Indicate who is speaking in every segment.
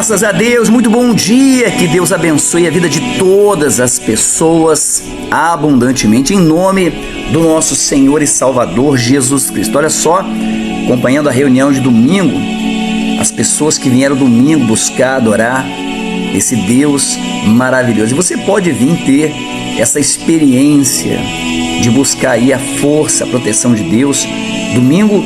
Speaker 1: Graças a Deus, muito bom dia, que Deus abençoe a vida de todas as pessoas abundantemente, em nome do nosso Senhor e Salvador Jesus Cristo. Olha só, acompanhando a reunião de domingo, as pessoas que vieram domingo buscar, adorar esse Deus maravilhoso. E você pode vir ter essa experiência de buscar aí a força, a proteção de Deus. Domingo,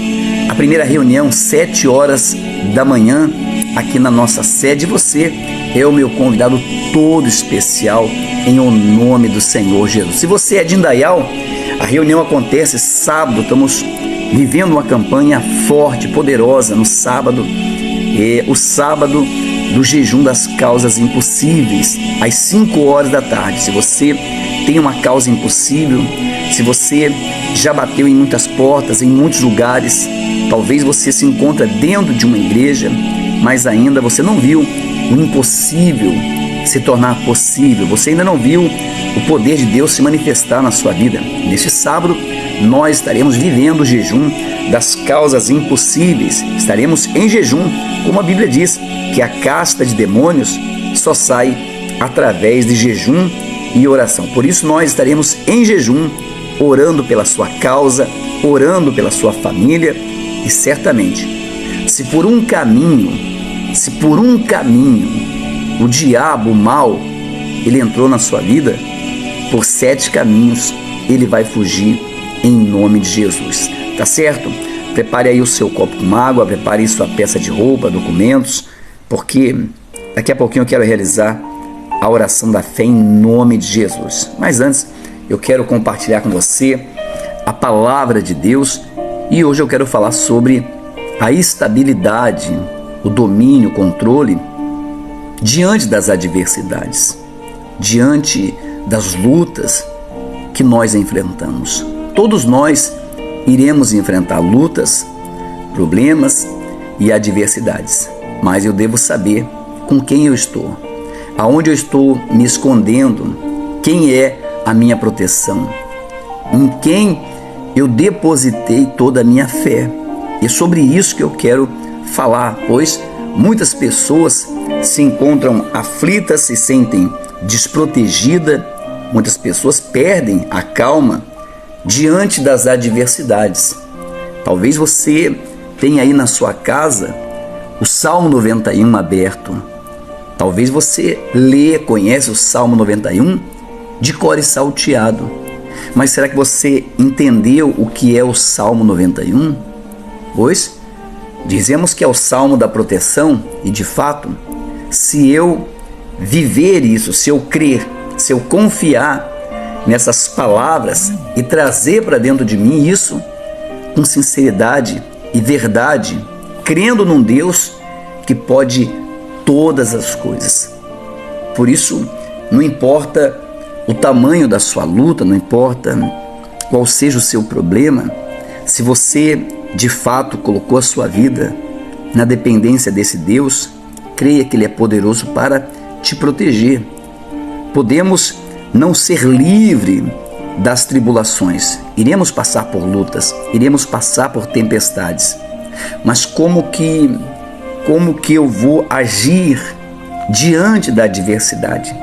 Speaker 1: a primeira reunião, 7 horas da manhã, aqui na nossa sede. Você é o meu convidado todo especial, em o nome do Senhor Jesus. Se você é de Indaial, a reunião acontece sábado. Estamos vivendo uma campanha forte, poderosa no sábado. O sábado do jejum das causas impossíveis, às 5 horas da tarde. Se você tem uma causa impossível, se você já bateu em muitas portas, em muitos lugares, talvez você se encontra dentro de uma igreja, mas ainda você não viu o impossível se tornar possível, você ainda não viu o poder de Deus se manifestar na sua vida. Neste sábado, nós estaremos vivendo o jejum das causas impossíveis. Estaremos em jejum, como a Bíblia diz, que a casta de demônios só sai através de jejum e oração. Por isso nós estaremos em jejum, orando pela sua causa, orando pela sua família. E certamente, se por um caminho o diabo, o mal, ele entrou na sua vida, por 7 caminhos ele vai fugir em nome de Jesus. Tá certo? Prepare aí o seu copo com água, prepare aí sua peça de roupa, documentos, porque daqui a pouquinho eu quero realizar a oração da fé em nome de Jesus. Mas antes, eu quero compartilhar com você a palavra de Deus, e hoje eu quero falar sobre a estabilidade, o domínio, o controle diante das adversidades, diante das lutas que nós enfrentamos. Todos nós iremos enfrentar lutas, problemas e adversidades, mas eu devo saber com quem eu estou, aonde eu estou me escondendo, quem é a minha proteção, em quem eu depositei toda a minha fé. E é sobre isso que eu quero falar, pois muitas pessoas se encontram aflitas, se sentem desprotegidas, muitas pessoas perdem a calma diante das adversidades. Talvez você tenha aí na sua casa o Salmo 91 aberto. Talvez você conhece o Salmo 91 de cor e salteado. Mas será que você entendeu o que é o Salmo 91? Pois dizemos que é o Salmo da proteção, e de fato, se eu viver isso, se eu crer, se eu confiar nessas palavras e trazer para dentro de mim isso com sinceridade e verdade, crendo num Deus que pode todas as coisas. Por isso, não importa o tamanho da sua luta, não importa qual seja o seu problema, se você de fato colocou a sua vida na dependência desse Deus, creia que Ele é poderoso para te proteger. Podemos não ser livres das tribulações, iremos passar por lutas, iremos passar por tempestades, mas como que eu vou agir diante da adversidade?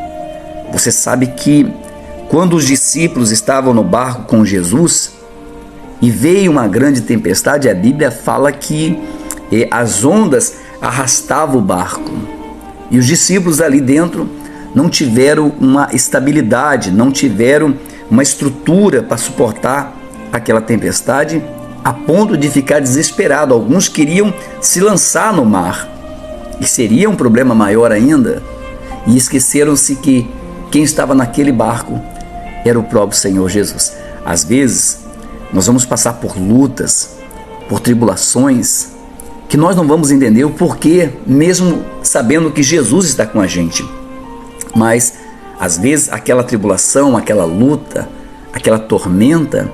Speaker 1: Você sabe que quando os discípulos estavam no barco com Jesus e veio uma grande tempestade, a Bíblia fala que as ondas arrastavam o barco, e os discípulos ali dentro não tiveram uma estabilidade, não tiveram uma estrutura para suportar aquela tempestade, a ponto de ficar desesperado. Alguns queriam se lançar no mar, e seria um problema maior ainda, e esqueceram-se que quem estava naquele barco era o próprio Senhor Jesus. Às vezes, nós vamos passar por lutas, por tribulações, que nós não vamos entender o porquê, mesmo sabendo que Jesus está com a gente. Mas, às vezes, aquela tribulação, aquela luta, aquela tormenta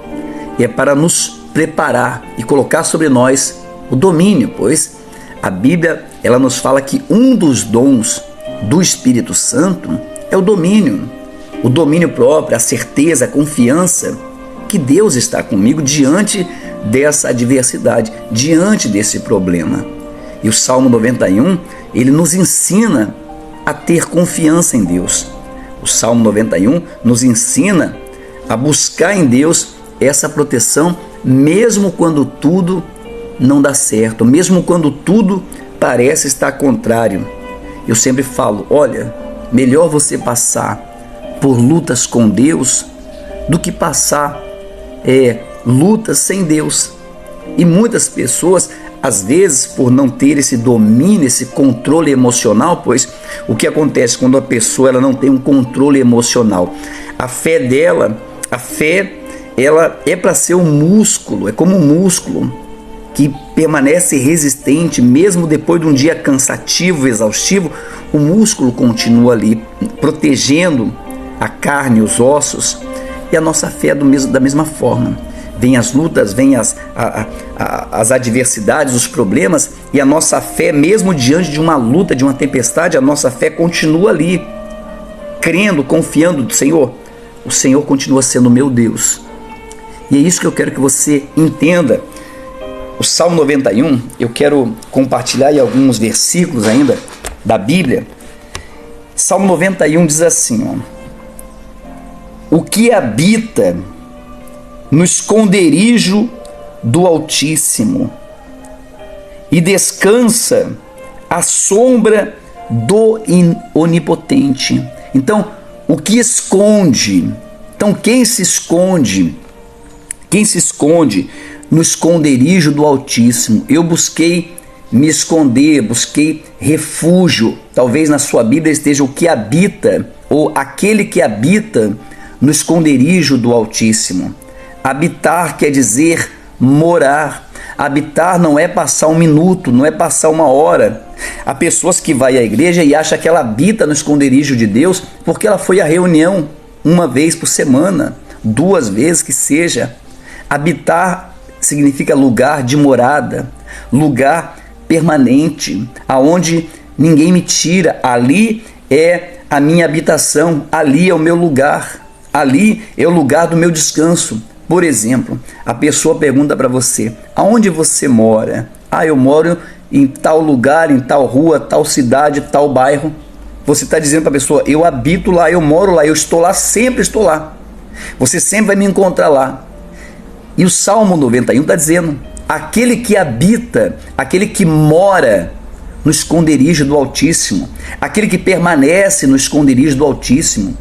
Speaker 1: é para nos preparar e colocar sobre nós o domínio, pois a Bíblia ela nos fala que um dos dons do Espírito Santo é o domínio próprio, a certeza, a confiança que Deus está comigo diante dessa adversidade, diante desse problema. E o Salmo 91, ele nos ensina a ter confiança em Deus. O Salmo 91 nos ensina a buscar em Deus essa proteção, mesmo quando tudo não dá certo, mesmo quando tudo parece estar contrário. Eu sempre falo, olha, melhor você passar por lutas com Deus do que passar lutas sem Deus. E muitas pessoas, às vezes, por não ter esse domínio, esse controle emocional, pois o que acontece quando a pessoa ela não tem um controle emocional? A fé dela, ela é para ser um músculo, é como um músculo que permanece resistente, mesmo depois de um dia cansativo, exaustivo, o músculo continua ali, protegendo a carne, os ossos, e a nossa fé é da mesma forma. Vem as lutas, vem as adversidades, os problemas, e a nossa fé, mesmo diante de uma luta, de uma tempestade, a nossa fé continua ali, crendo, confiando no Senhor. O Senhor continua sendo meu Deus. E é isso que eu quero que você entenda. O Salmo 91, eu quero compartilhar aí alguns versículos ainda da Bíblia. Salmo 91 diz assim, o que habita no esconderijo do Altíssimo e descansa à sombra do Onipotente. Então, o que esconde? Então, quem se esconde? Quem se esconde no esconderijo do Altíssimo? Eu busquei me esconder, busquei refúgio. Talvez na sua Bíblia esteja o que habita, ou aquele que habita no esconderijo do Altíssimo. Habitar quer dizer morar. Habitar não é passar um minuto, não é passar uma hora. Há pessoas que vão à igreja e acham que ela habita no esconderijo de Deus porque ela foi à reunião uma vez por semana, 2 vezes que seja. Habitar significa lugar de morada, lugar permanente, aonde ninguém me tira. Ali é a minha habitação, ali é o meu lugar, ali é o lugar do meu descanso. Por exemplo, a pessoa pergunta para você, aonde você mora? Eu moro em tal lugar, em tal rua, tal cidade, tal bairro. Você está dizendo para a pessoa, eu habito lá, eu moro lá, eu estou lá, sempre estou lá. Você sempre vai me encontrar lá. E o Salmo 91 está dizendo, aquele que habita, aquele que mora no esconderijo do Altíssimo, aquele que permanece no esconderijo do Altíssimo.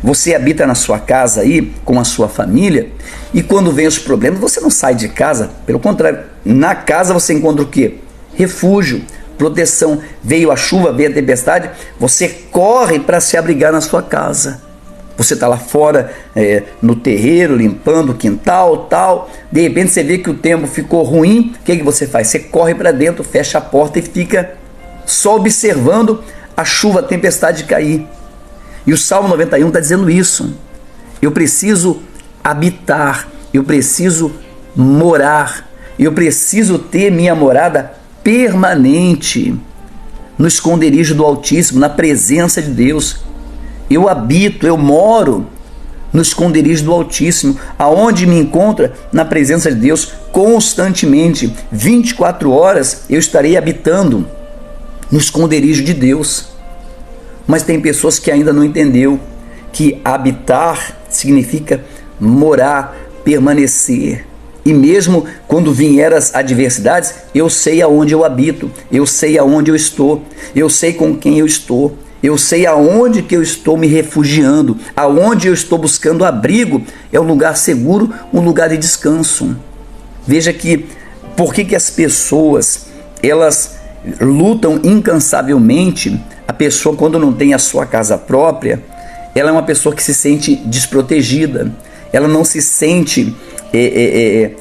Speaker 1: Você habita na sua casa aí, com a sua família, e quando vem os problemas, você não sai de casa, pelo contrário, na casa você encontra o quê? Refúgio, proteção. Veio a chuva, veio a tempestade, você corre para se abrigar na sua casa. Você está lá fora, no terreiro, limpando o quintal, tal. De repente você vê que o tempo ficou ruim, o que você faz? Você corre para dentro, fecha a porta e fica só observando a chuva, a tempestade cair. E o Salmo 91 está dizendo isso. Eu preciso habitar, eu preciso morar, eu preciso ter minha morada permanente no esconderijo do Altíssimo, na presença de Deus. Eu habito, eu moro no esconderijo do Altíssimo, aonde me encontra na presença de Deus constantemente, 24 horas eu estarei habitando no esconderijo de Deus. Mas tem pessoas que ainda não entendeu que habitar significa morar, permanecer. E mesmo quando vierem as adversidades, eu sei aonde eu habito, eu sei aonde eu estou, eu sei com quem eu estou, eu sei aonde que eu estou me refugiando, aonde eu estou buscando abrigo, é um lugar seguro, um lugar de descanso. Veja que, por que as pessoas, elas lutam incansavelmente? A pessoa, quando não tem a sua casa própria, ela é uma pessoa que se sente desprotegida, ela não se sente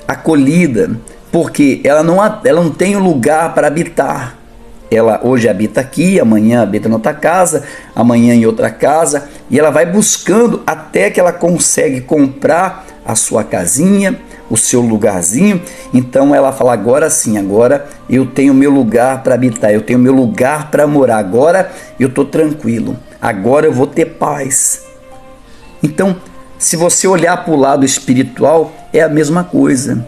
Speaker 1: acolhida, porque ela não tem um lugar para habitar. Ela hoje habita aqui, amanhã habita em outra casa, amanhã em outra casa, e ela vai buscando até que ela consegue comprar a sua casinha, o seu lugarzinho. Então ela fala, agora sim, agora eu tenho meu lugar para habitar, eu tenho meu lugar para morar, agora eu estou tranquilo, agora eu vou ter paz. Então, se você olhar para o lado espiritual, é a mesma coisa.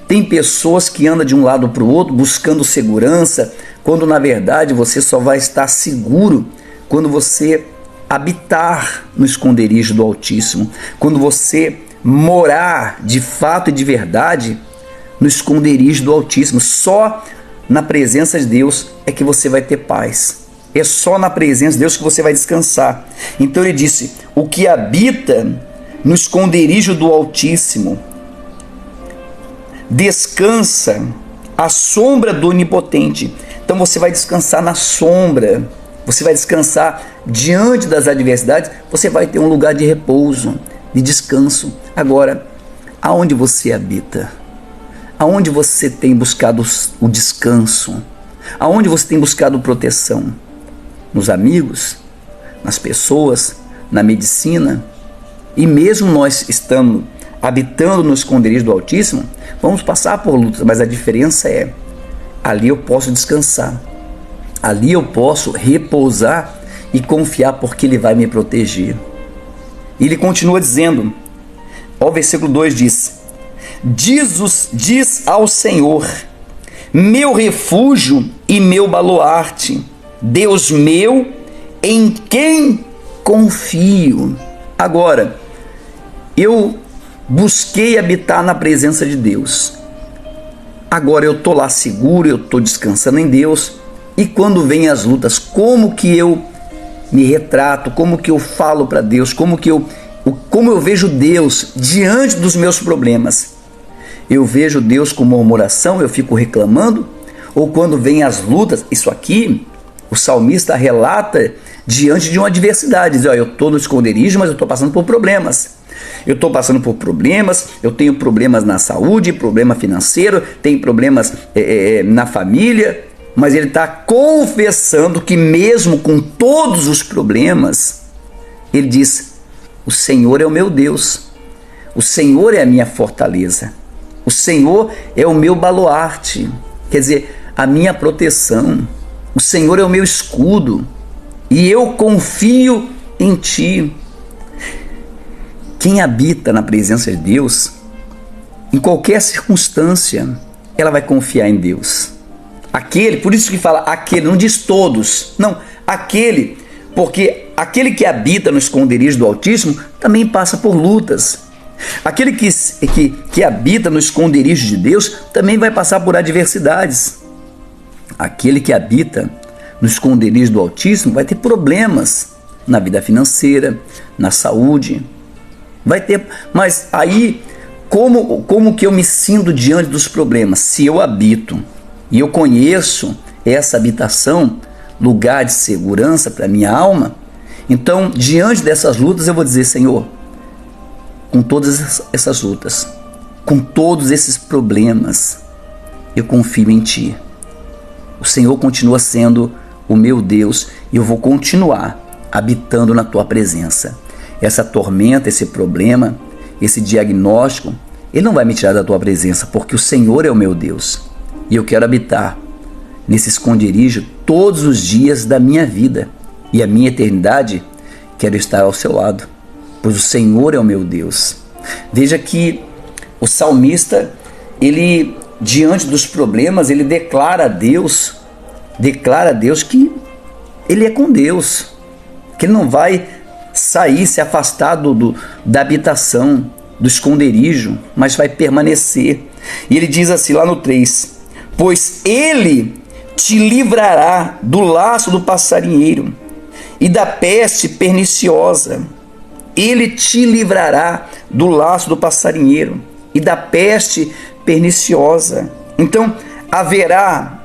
Speaker 1: Tem pessoas que andam de um lado para o outro buscando segurança, quando na verdade você só vai estar seguro quando você habitar no esconderijo do Altíssimo, quando você morar de fato e de verdade no esconderijo do Altíssimo. Só na presença de Deus é que você vai ter paz. É só na presença de Deus que você vai descansar. Então ele disse: o que habita no esconderijo do Altíssimo descansa à sombra do Onipotente. Então você vai descansar na sombra, você vai descansar diante das adversidades, você vai ter um lugar de repouso, de descanso. Agora, aonde você habita? Aonde você tem buscado o descanso? Aonde você tem buscado proteção? Nos amigos? Nas pessoas? Na medicina? E mesmo nós estando habitando no esconderijo do Altíssimo, vamos passar por lutas, mas a diferença é, ali eu posso descansar, ali eu posso repousar e confiar, porque Ele vai me proteger. E Ele continua dizendo, o versículo 2 diz: diz ao Senhor, meu refúgio e meu baluarte, Deus meu, em quem confio. Agora, eu busquei habitar na presença de Deus. Agora eu estou lá seguro, eu estou descansando em Deus. E quando vem as lutas, como que eu me retrato, como que eu falo para Deus, como eu vejo Deus diante dos meus problemas? Eu vejo Deus com murmuração, eu fico reclamando? Ou quando vem as lutas, isso aqui, o salmista relata diante de uma adversidade, diz: eu estou no esconderijo, mas eu estou passando por problemas. Eu estou passando por problemas, eu tenho problemas na saúde, problema financeiro, tenho problemas na família, mas ele está confessando que mesmo com todos os problemas, ele diz: o Senhor é o meu Deus, o Senhor é a minha fortaleza, o Senhor é o meu baluarte, quer dizer, a minha proteção, o Senhor é o meu escudo, e eu confio em Ti. Quem habita na presença de Deus, em qualquer circunstância, ela vai confiar em Deus. Aquele, por isso que fala aquele, não diz todos, não, aquele, porque aquele que habita no esconderijo do Altíssimo também passa por lutas. Aquele que habita no esconderijo de Deus também vai passar por adversidades. Aquele que habita no esconderijo do Altíssimo vai ter problemas na vida financeira, na saúde. Vai ter, mas aí, como que eu me sinto diante dos problemas? Se eu habito e eu conheço essa habitação, lugar de segurança para minha alma, então, diante dessas lutas, eu vou dizer: Senhor, com todas essas lutas, com todos esses problemas, eu confio em Ti. O Senhor continua sendo o meu Deus e eu vou continuar habitando na Tua presença. Essa tormenta, esse problema, esse diagnóstico, ele não vai me tirar da Tua presença, porque o Senhor é o meu Deus. E eu quero habitar nesse esconderijo todos os dias da minha vida. E a minha eternidade, quero estar ao seu lado, pois o Senhor é o meu Deus. Veja que o salmista, ele, diante dos problemas, ele declara a Deus que ele é com Deus, que ele não vai sair, se afastar da habitação, do esconderijo, mas vai permanecer. E ele diz assim lá no 3, pois Ele te livrará do laço do passarinheiro e da peste perniciosa. Ele te livrará do laço do passarinheiro e da peste perniciosa. Então, haverá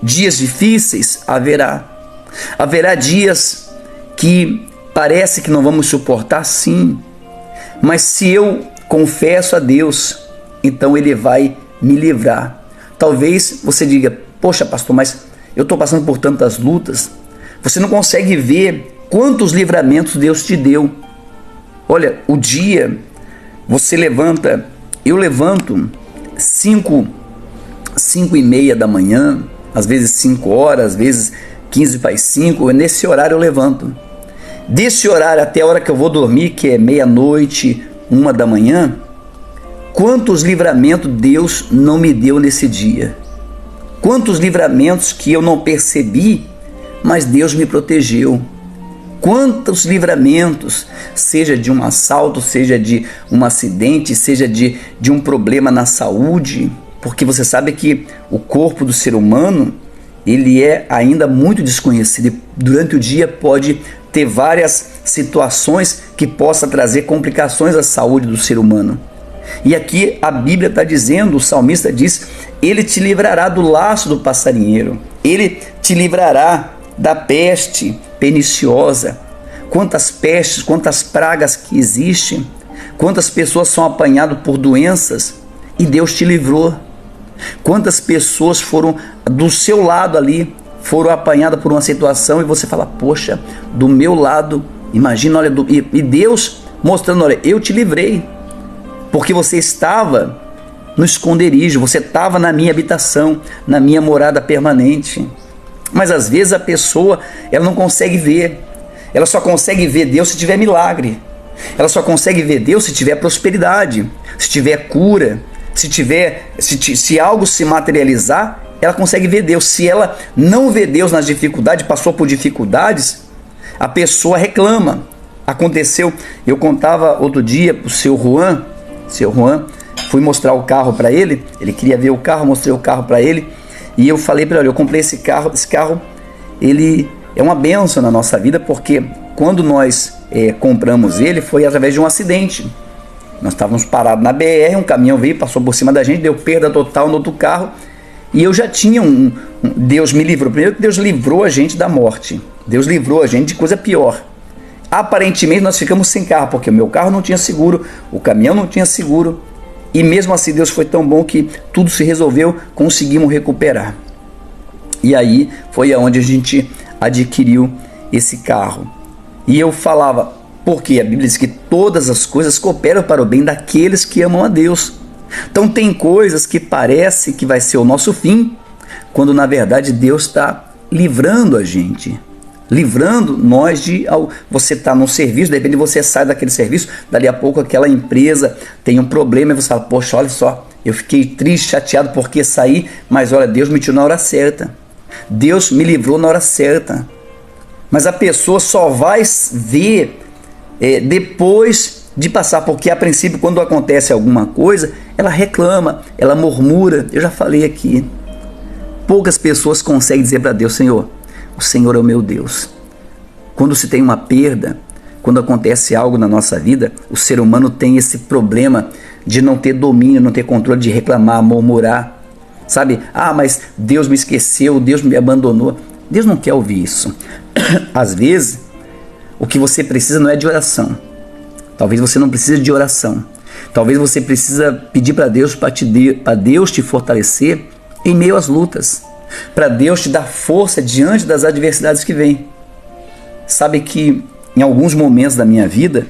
Speaker 1: dias difíceis? Haverá dias que parece que não vamos suportar, sim. Mas se eu confesso a Deus, então Ele vai me livrar. Talvez você diga: poxa, pastor, mas eu estou passando por tantas lutas. Você não consegue ver quantos livramentos Deus te deu. Olha, o dia você levanta, eu levanto 5:30 da manhã, às vezes 5 horas, às vezes 15 para as 5, nesse horário eu levanto. Desse horário até a hora que eu vou dormir, que é meia-noite, 1 da manhã, quantos livramentos Deus não me deu nesse dia? Quantos livramentos que eu não percebi, mas Deus me protegeu. Quantos livramentos, seja de um assalto, seja de um acidente, seja de um problema na saúde, porque você sabe que o corpo do ser humano, ele é ainda muito desconhecido e durante o dia pode ter várias situações que possam trazer complicações à saúde do ser humano. E aqui a Bíblia está dizendo, o salmista diz, ele te livrará do laço do passarinheiro, ele te livrará da peste perniciosa. Quantas pestes, quantas pragas que existem, quantas pessoas são apanhadas por doenças e Deus te livrou. Quantas pessoas foram do seu lado ali, foram apanhadas por uma situação e você fala, poxa, do meu lado, imagina, olha, e Deus mostrando, olha, eu te livrei, porque você estava no esconderijo, você estava na minha habitação, na minha morada permanente. Mas às vezes a pessoa, ela não consegue ver, ela só consegue ver Deus se tiver milagre, ela só consegue ver Deus se tiver prosperidade, se tiver cura, se algo se materializar, ela consegue ver Deus. Se ela não vê Deus nas dificuldades, passou por dificuldades, a pessoa reclama. Aconteceu, eu contava outro dia para o seu Juan, fui mostrar o carro para ele queria ver o carro, mostrei o carro para ele, e eu falei para ele, eu comprei esse carro, ele é uma bênção na nossa vida, porque quando nós compramos ele, foi através de um acidente. Nós estávamos parados na BR, um caminhão veio, passou por cima da gente, deu perda total no outro carro, e eu já tinha Deus me livrou. Primeiro que Deus livrou a gente da morte, Deus livrou a gente de coisa pior. Aparentemente nós ficamos sem carro, porque o meu carro não tinha seguro, o caminhão não tinha seguro, e mesmo assim Deus foi tão bom que tudo se resolveu, conseguimos recuperar. E aí foi aonde a gente adquiriu esse carro. E eu falava, porque a Bíblia diz que todas as coisas cooperam para o bem daqueles que amam a Deus. Então tem coisas que parece que vai ser o nosso fim, quando na verdade Deus está livrando a gente. Livrando nós de... Você está num serviço, de repente você sai daquele serviço, dali a pouco aquela empresa tem um problema e você fala, poxa, olha só, eu fiquei triste, chateado porque saí, mas olha, Deus me tirou na hora certa. Deus me livrou na hora certa. Mas a pessoa só vai ver depois de passar, porque a princípio quando acontece alguma coisa, ela reclama, ela murmura. Eu já falei aqui, poucas pessoas conseguem dizer para Deus, Senhor, o Senhor é o meu Deus. Quando se tem uma perda, quando acontece algo na nossa vida, o ser humano tem esse problema de não ter domínio, não ter controle, de reclamar, murmurar, sabe? Ah, mas Deus me esqueceu, Deus me abandonou. Deus não quer ouvir isso. Às vezes, o que você precisa não é de oração. Talvez você não precise de oração. Talvez você precisa pedir para Deus, para Deus te fortalecer em meio às lutas, para Deus te dar força diante das adversidades que vêm. Sabe que em alguns momentos da minha vida,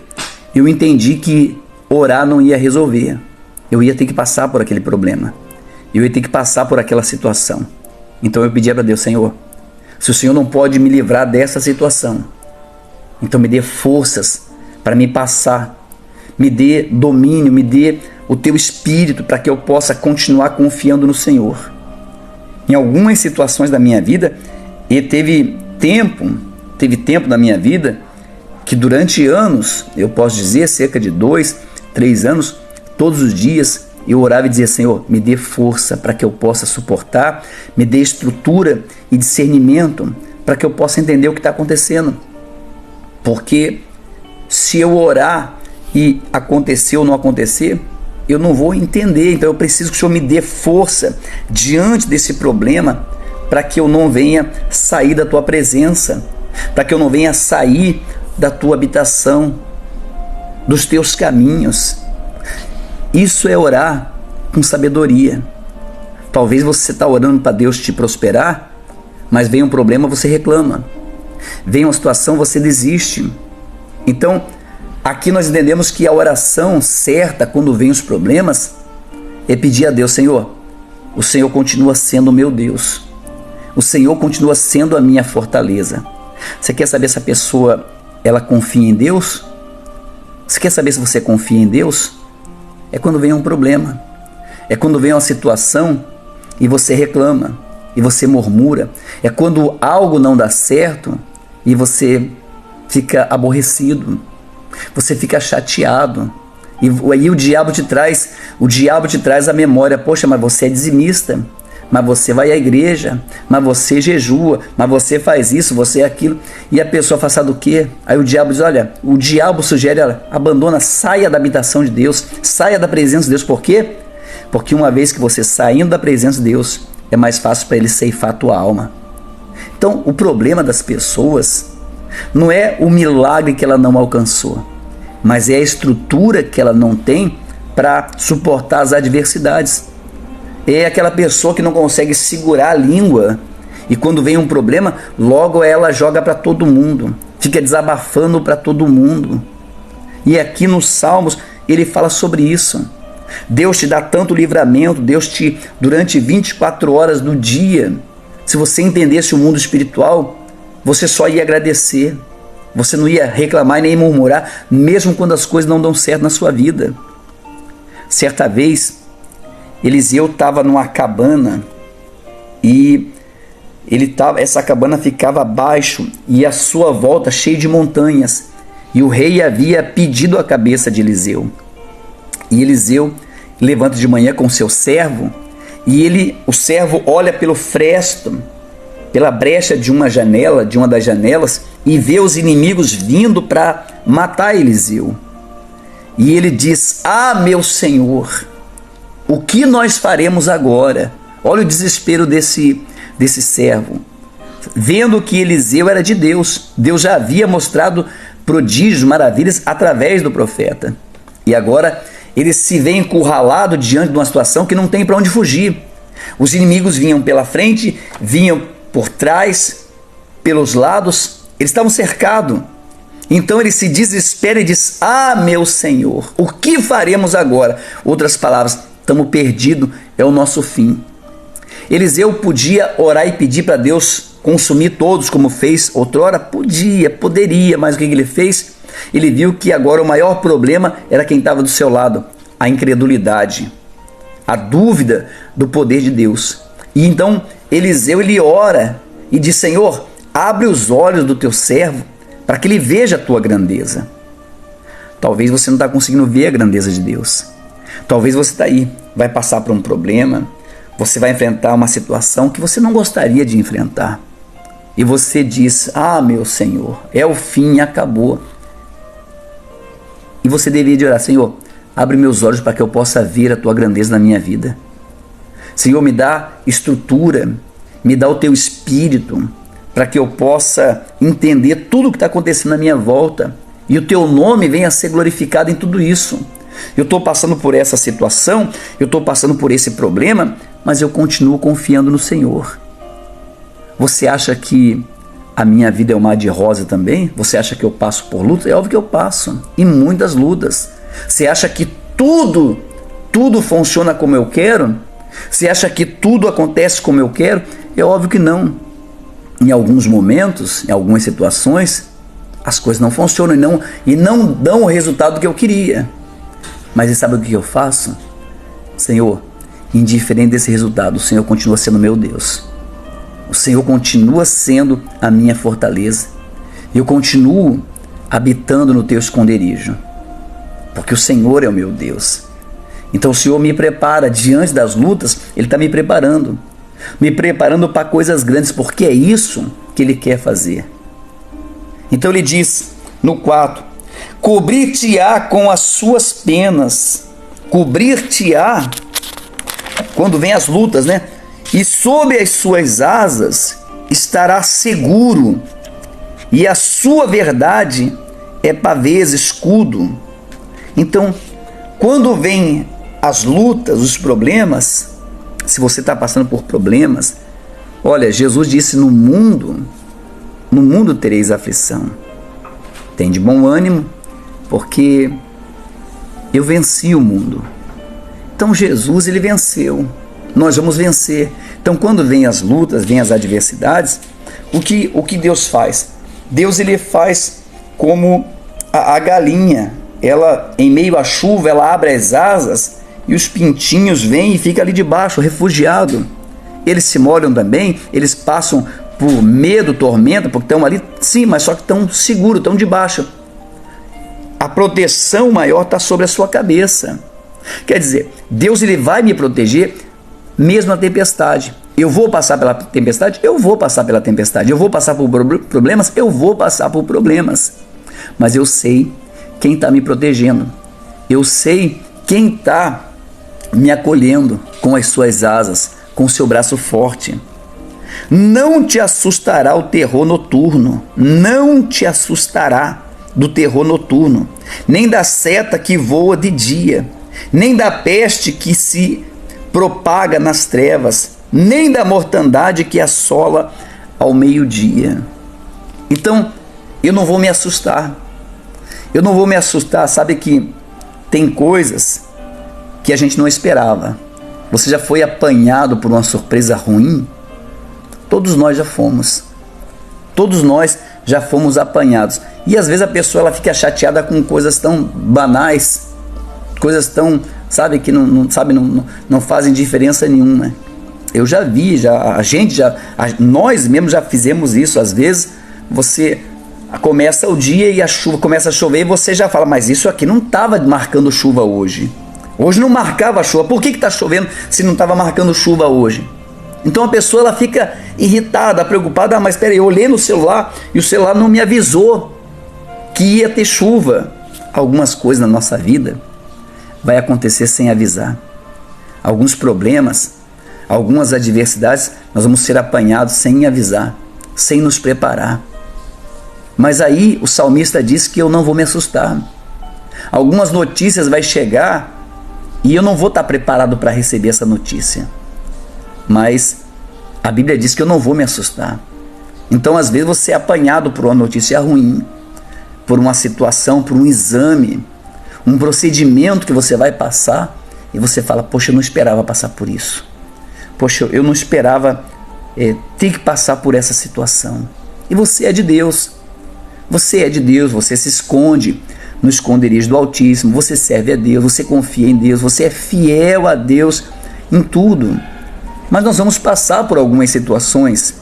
Speaker 1: eu entendi que orar não ia resolver. Eu ia ter que passar por aquele problema. Eu ia ter que passar por aquela situação. Então eu pedia para Deus, Senhor, se o Senhor não pode me livrar dessa situação, então me dê forças para me passar. Me dê domínio, me dê o teu espírito para que eu possa continuar confiando no Senhor. Em algumas situações da minha vida, e teve tempo na minha vida que durante anos, eu posso dizer cerca de 2, 3 anos, todos os dias eu orava e dizia, Senhor, me dê força para que eu possa suportar, me dê estrutura e discernimento para que eu possa entender o que está acontecendo. Porque se eu orar e acontecer ou não acontecer, eu não vou entender. Então eu preciso que o Senhor me dê força diante desse problema para que eu não venha sair da tua presença, para que eu não venha sair da tua habitação, dos teus caminhos. Isso é orar com sabedoria. Talvez você está orando para Deus te prosperar, mas vem um problema, você reclama. Vem uma situação, você desiste. Então, aqui nós entendemos que a oração certa, quando vem os problemas, é pedir a Deus, Senhor, o Senhor continua sendo o meu Deus. O Senhor continua sendo a minha fortaleza. Você quer saber se a pessoa, ela confia em Deus? Você quer saber se você confia em Deus? É quando vem um problema. É quando vem uma situação e você reclama. e você murmura. É quando algo não dá certo e você fica aborrecido, você fica chateado. E aí o diabo te traz a memória: poxa, mas você é dizimista, mas você vai à igreja, mas você jejua, mas você faz isso, você é aquilo. E a pessoa faz do quê? Aí o diabo diz: olha, o diabo sugere ela: abandona, saia da habitação de Deus, saia da presença de Deus. Por quê? Porque uma vez que você saindo da presença de Deus, é mais fácil para ele ceifar a tua alma. Então, o problema das pessoas não é o milagre que ela não alcançou, mas é a estrutura que ela não tem para suportar as adversidades. É aquela pessoa que não consegue segurar a língua e quando vem um problema, logo ela joga para todo mundo, fica desabafando para todo mundo. E aqui nos Salmos ele fala sobre isso. Deus te dá tanto livramento, Deus te, durante 24 horas do dia, se você entendesse o mundo espiritual, você só ia agradecer. Você não ia reclamar e nem murmurar, mesmo quando as coisas não dão certo na sua vida. Certa vez, Eliseu estava numa cabana e essa cabana ficava abaixo e à sua volta cheia de montanhas. E o rei havia pedido a cabeça de Eliseu. E Eliseu levanta de manhã com seu servo e o servo olha pelo fresto, pela brecha de uma das janelas, e vê os inimigos vindo para matar Eliseu. E ele diz: ah, meu senhor, o que nós faremos agora? Olha o desespero desse servo. Vendo que Eliseu era de Deus, Deus já havia mostrado prodígios, maravilhas através do profeta. E agora ele se vê encurralado diante de uma situação que não tem para onde fugir. Os inimigos vinham pela frente, vinham por trás, pelos lados, eles estavam cercados. Então ele se desespera e diz: ah, meu Senhor, o que faremos agora? Outras palavras: estamos perdidos, é o nosso fim. Eliseu podia orar e pedir para Deus consumir todos, como fez outrora? Poderia, mas o que ele fez? Ele viu que agora o maior problema era quem estava do seu lado: a incredulidade, a dúvida do poder de Deus. E então Eliseu ele ora e diz: Senhor, abre os olhos do teu servo para que ele veja a tua grandeza. Talvez você não está conseguindo ver a grandeza de Deus. Talvez você está aí, vai passar por um problema, você vai enfrentar uma situação que você não gostaria de enfrentar. E você diz: ah, meu Senhor, é o fim, acabou. E você deveria orar: Senhor, abre meus olhos para que eu possa ver a tua grandeza na minha vida. Senhor, me dá estrutura, me dá o teu espírito, para que eu possa entender tudo o que está acontecendo na minha volta e o teu nome venha a ser glorificado em tudo isso. Eu estou passando por essa situação, eu estou passando por esse problema, mas eu continuo confiando no Senhor. Você acha que a minha vida é um mar de rosa também? Você acha que eu passo por lutas? É óbvio que eu passo, e muitas lutas. Você acha que tudo funciona como eu quero? Você acha que tudo acontece como eu quero? É óbvio que não. Em alguns momentos, em algumas situações, as coisas não funcionam e não dão o resultado que eu queria. Mas sabe o que eu faço? Senhor, indiferente desse resultado, o Senhor continua sendo meu Deus. O Senhor continua sendo a minha fortaleza. E eu continuo habitando no teu esconderijo, porque o Senhor é o meu Deus. Então o Senhor me prepara diante das lutas, Ele está me preparando para coisas grandes, porque é isso que Ele quer fazer. Então Ele diz no 4: cobrir-te-á com as suas penas, cobrir-te-á quando vem as lutas, né? E sob as suas asas estará seguro, e a sua verdade é pavês, escudo. Então, quando vem as lutas, os problemas, se você está passando por problemas, olha, Jesus disse: no mundo tereis aflição. Tem de bom ânimo, porque eu venci o mundo. Então Jesus, ele venceu. Nós vamos vencer. Então, quando vem as lutas, vem as adversidades, o que Deus faz? Deus, ele faz como a galinha. Ela, em meio à chuva, ela abre as asas e os pintinhos vêm e ficam ali debaixo, refugiado. eles se molham também, eles passam por medo, tormenta, porque estão ali, sim, mas só que estão seguros, estão debaixo. A proteção maior está sobre a sua cabeça. Quer dizer, Deus ele vai me proteger mesmo na tempestade. Eu vou passar pela tempestade? Eu vou passar pela tempestade. Eu vou passar por problemas? Eu vou passar por problemas. Mas eu sei quem está me protegendo. Eu sei quem está me acolhendo com as suas asas, com o seu braço forte. Não te assustará o terror noturno. Não te assustará do terror noturno, nem da seta que voa de dia, nem da peste que se propaga nas trevas, nem da mortandade que assola ao meio-dia. Então, eu não vou me assustar. Eu não vou me assustar. Sabe que tem coisas que a gente não esperava. Você já foi apanhado por uma surpresa ruim? Todos nós já fomos. Todos nós já fomos apanhados. E às vezes a pessoa ela fica chateada com coisas tão banais, coisas tão, sabe, que não fazem diferença nenhuma. Eu já vi, nós mesmos já fizemos isso. Às vezes você começa o dia e a chuva começa a chover e você já fala, mas isso aqui não estava marcando chuva hoje. Hoje não marcava chuva. Por que está chovendo se não estava marcando chuva hoje? Então a pessoa ela fica irritada, preocupada, mas espera aí, eu olhei no celular e o celular não me avisou que ia ter chuva. Algumas coisas na nossa vida vai acontecer sem avisar. Alguns problemas, algumas adversidades, nós vamos ser apanhados sem avisar, sem nos preparar. Mas aí o salmista diz que eu não vou me assustar. Algumas notícias vai chegar e eu não vou estar preparado para receber essa notícia. Mas a Bíblia diz que eu não vou me assustar. Então às vezes você é apanhado por uma notícia ruim, por uma situação, por um exame, um procedimento que você vai passar e você fala, poxa, eu não esperava passar por isso. Poxa, eu não esperava ter que passar por essa situação. E você é de Deus. Você é de Deus, você se esconde no esconderijo do Altíssimo, você serve a Deus, você confia em Deus, você é fiel a Deus em tudo. Mas nós vamos passar por algumas situações.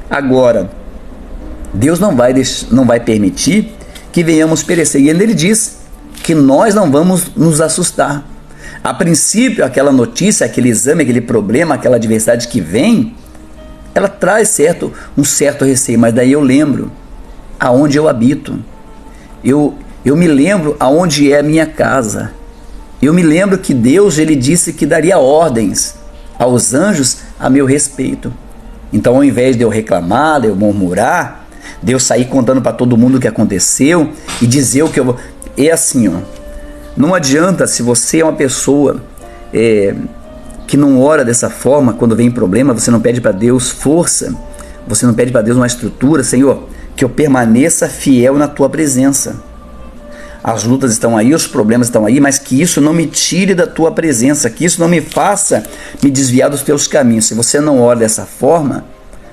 Speaker 1: Agora, Deus não vai permitir que venhamos perecer. E ele diz que nós não vamos nos assustar. A princípio, aquela notícia, aquele exame, aquele problema, aquela adversidade que vem, ela traz um certo receio. Mas daí eu lembro aonde eu habito. Eu me lembro aonde é a minha casa. Eu me lembro que Deus ele disse que daria ordens aos anjos a meu respeito. Então, ao invés de eu reclamar, de eu murmurar, de eu sair contando para todo mundo o que aconteceu e dizer o que eu vou... É assim, ó. Não adianta, se você é uma pessoa que não ora dessa forma, quando vem problema, você não pede para Deus força, você não pede para Deus uma estrutura, Senhor, que eu permaneça fiel na tua presença. As lutas estão aí, os problemas estão aí, mas que isso não me tire da tua presença, que isso não me faça me desviar dos teus caminhos. Se você não ora dessa forma,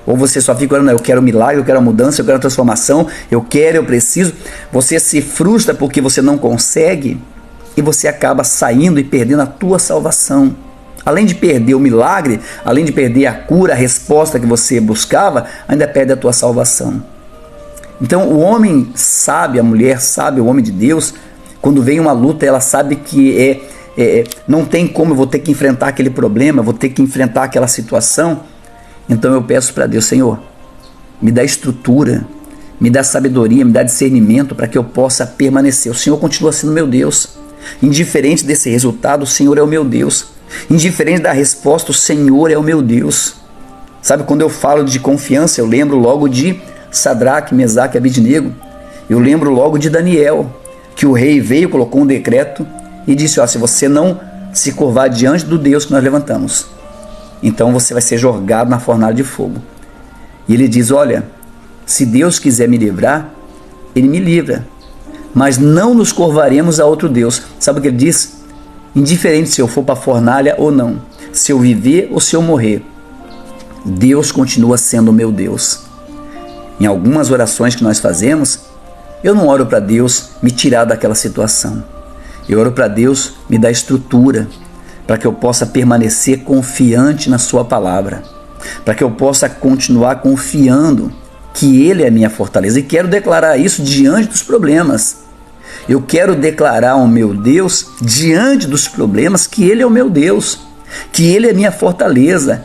Speaker 1: ou você só fica orando, eu quero um milagre, eu quero a mudança, eu quero a transformação, eu preciso, você se frustra porque você não consegue e você acaba saindo e perdendo a tua salvação. Além de perder o milagre, além de perder a cura, a resposta que você buscava, ainda perde a tua salvação. Então o homem sabe, a mulher sabe, o homem de Deus, quando vem uma luta, ela sabe que não tem como, eu vou ter que enfrentar aquele problema, vou ter que enfrentar aquela situação. Então eu peço para Deus, Senhor, me dá estrutura, me dá sabedoria, me dá discernimento para que eu possa permanecer. O Senhor continua sendo meu Deus. Indiferente desse resultado, o Senhor é o meu Deus. Indiferente da resposta, o Senhor é o meu Deus. Sabe, quando eu falo de confiança, eu lembro logo de Sadraque, Mesaque e Abednego. Eu lembro logo de Daniel, que o rei veio, colocou um decreto e disse, se você não se curvar diante do Deus que nós levantamos, então você vai ser jogado na fornalha de fogo. E ele diz, olha, se Deus quiser me livrar, ele me livra, mas não nos curvaremos a outro Deus. Sabe o que ele diz? Indiferente se eu for para a fornalha ou não, se eu viver ou se eu morrer, Deus continua sendo o meu Deus. Em algumas orações que nós fazemos, eu não oro para Deus me tirar daquela situação. Eu oro para Deus me dar estrutura, para que eu possa permanecer confiante na sua palavra. para que eu possa continuar confiando que Ele é a minha fortaleza. E quero declarar isso diante dos problemas. Eu quero declarar ao meu Deus, diante dos problemas, que Ele é o meu Deus, que Ele é a minha fortaleza,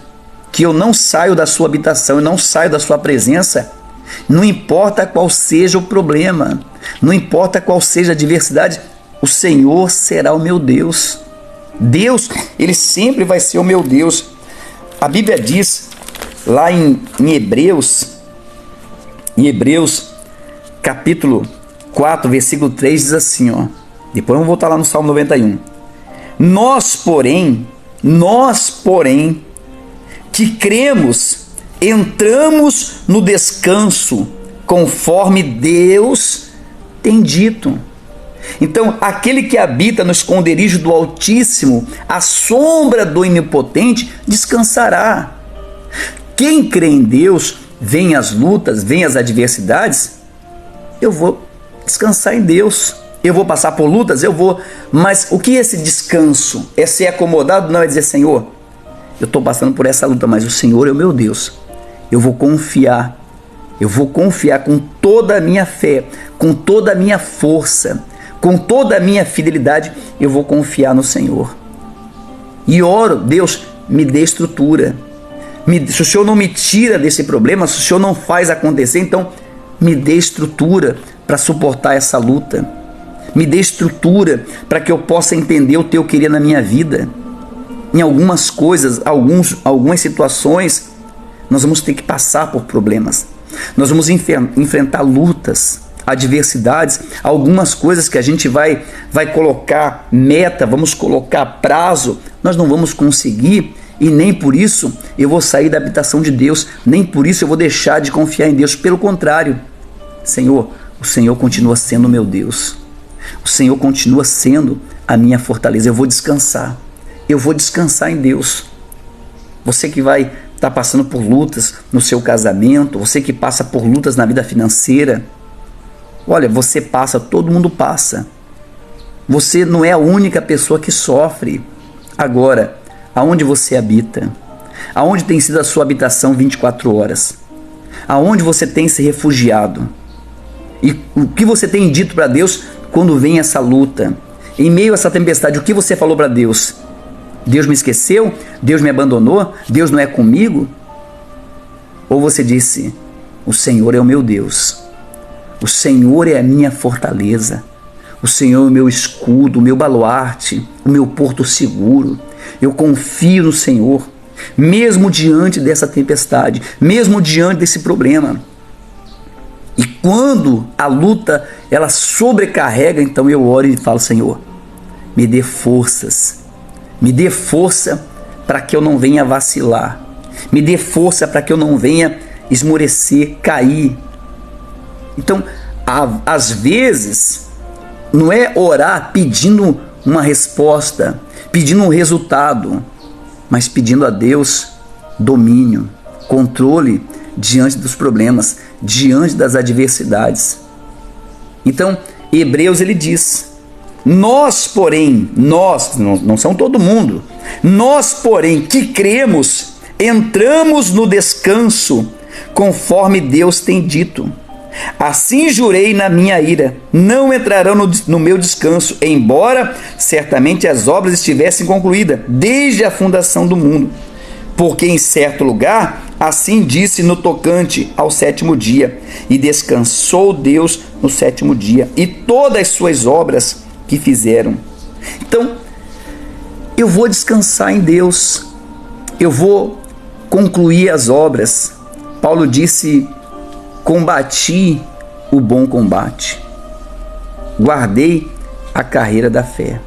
Speaker 1: que eu não saio da sua habitação, eu não saio da sua presença, não importa qual seja o problema, não importa qual seja a adversidade, o Senhor será o meu Deus. Deus, Ele sempre vai ser o meu Deus. A Bíblia diz lá em Hebreus capítulo 4, versículo 3, diz assim, ó. Depois vamos voltar lá no Salmo 91. Nós, porém, que cremos, entramos no descanso, conforme Deus tem dito. Então, aquele que habita no esconderijo do Altíssimo, à sombra do Onipotente, descansará. Quem crê em Deus, vem as lutas, vem as adversidades, eu vou descansar em Deus. Eu vou passar por lutas, eu vou. Mas o que é esse descanso? É ser acomodado? Não, é dizer, Senhor, eu estou passando por essa luta, mas o Senhor é o meu Deus. Eu vou confiar com toda a minha fé, com toda a minha força, com toda a minha fidelidade, eu vou confiar no Senhor. E oro, Deus, me dê estrutura. Se o Senhor não me tira desse problema, se o Senhor não faz acontecer, então me dê estrutura para suportar essa luta. Me dê estrutura para que eu possa entender o teu querer na minha vida. Em algumas coisas, algumas situações, nós vamos ter que passar por problemas. Nós vamos enfrentar lutas, adversidades, algumas coisas que a gente vai colocar meta, vamos colocar prazo, nós não vamos conseguir, e nem por isso eu vou sair da habitação de Deus, nem por isso eu vou deixar de confiar em Deus. Pelo contrário, Senhor, o Senhor continua sendo meu Deus. O Senhor continua sendo a minha fortaleza. Eu vou descansar em Deus. Você que vai estar passando por lutas no seu casamento, você que passa por lutas na vida financeira, olha, você passa, todo mundo passa. Você não é a única pessoa que sofre. Agora, aonde você habita? Aonde tem sido a sua habitação 24 horas? Aonde você tem se refugiado? E o que você tem dito para Deus quando vem essa luta? Em meio a essa tempestade, o que você falou para Deus? Deus me esqueceu? Deus me abandonou? Deus não é comigo? Ou você disse, o Senhor é o meu Deus. O Senhor é a minha fortaleza. O Senhor é o meu escudo, o meu baluarte, o meu porto seguro. Eu confio no Senhor, mesmo diante dessa tempestade, mesmo diante desse problema. E quando a luta, ela sobrecarrega, então eu oro e falo, Senhor, me dê forças. Me dê força para que eu não venha vacilar. Me dê força para que eu não venha esmorecer, cair. Então, às vezes, não é orar pedindo uma resposta, pedindo um resultado, mas pedindo a Deus domínio, controle diante dos problemas, diante das adversidades. Então, Hebreus ele diz, nós, porém, não são todo mundo, nós, porém, que cremos, entramos no descanso, conforme Deus tem dito. Assim jurei na minha ira, não entrarão no meu descanso, embora certamente as obras estivessem concluídas, desde a fundação do mundo. Porque em certo lugar, assim disse no tocante ao sétimo dia, e descansou Deus no sétimo dia, e todas as suas obras que fizeram. Então, eu vou descansar em Deus, eu vou concluir as obras. Paulo disse, combati o bom combate, guardei a carreira da fé.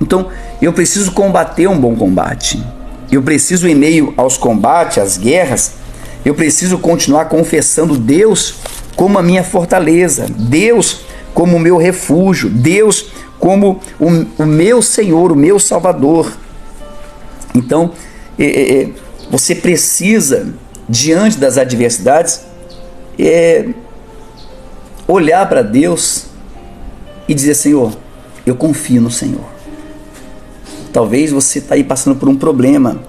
Speaker 1: Então, eu preciso combater um bom combate. Eu preciso, em meio aos combates, às guerras, eu preciso continuar confessando Deus como a minha fortaleza, Deus como o meu refúgio, Deus como o meu Senhor, o meu Salvador. Então, você precisa, diante das adversidades, olhar para Deus e dizer, Senhor, eu confio no Senhor. Talvez você está aí passando por um problema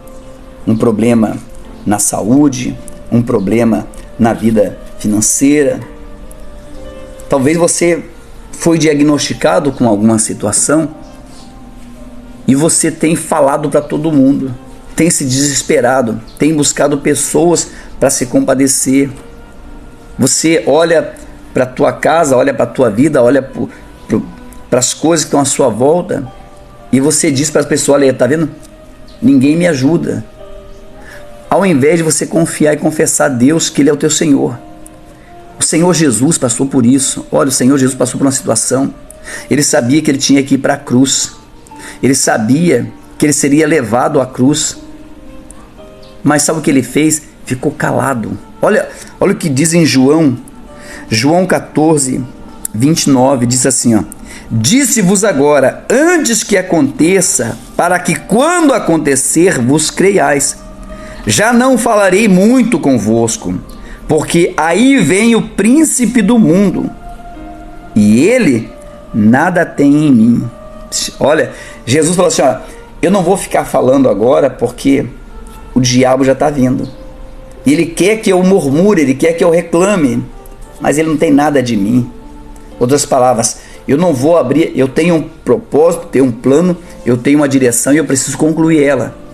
Speaker 1: na saúde, um problema na vida financeira. Talvez você foi diagnosticado com alguma situação e você tem falado para todo mundo, tem se desesperado, tem buscado pessoas para se compadecer. Você olha para a tua casa, olha para a tua vida, olha para as coisas que estão à sua volta e você diz para as pessoas: olha, tá vendo? Ninguém me ajuda. Ao invés de você confiar e confessar a Deus que Ele é o teu Senhor. O Senhor Jesus passou por isso. Olha, o Senhor Jesus passou por uma situação. Ele sabia que Ele tinha que ir para a cruz. Ele sabia que Ele seria levado à cruz. Mas sabe o que Ele fez? Ficou calado. Olha o que diz em João 14, 29, diz assim, ó: disse-vos agora, antes que aconteça, para que quando acontecer vos creiais. Já não falarei muito convosco, porque aí vem o príncipe do mundo, e ele nada tem em mim. Olha, Jesus falou assim, ó, eu não vou ficar falando agora, porque o diabo já está vindo. Ele quer que eu murmure, ele quer que eu reclame, mas ele não tem nada de mim. Outras palavras, eu não vou abrir, eu tenho um propósito, tenho um plano, eu tenho uma direção e eu preciso concluir ela.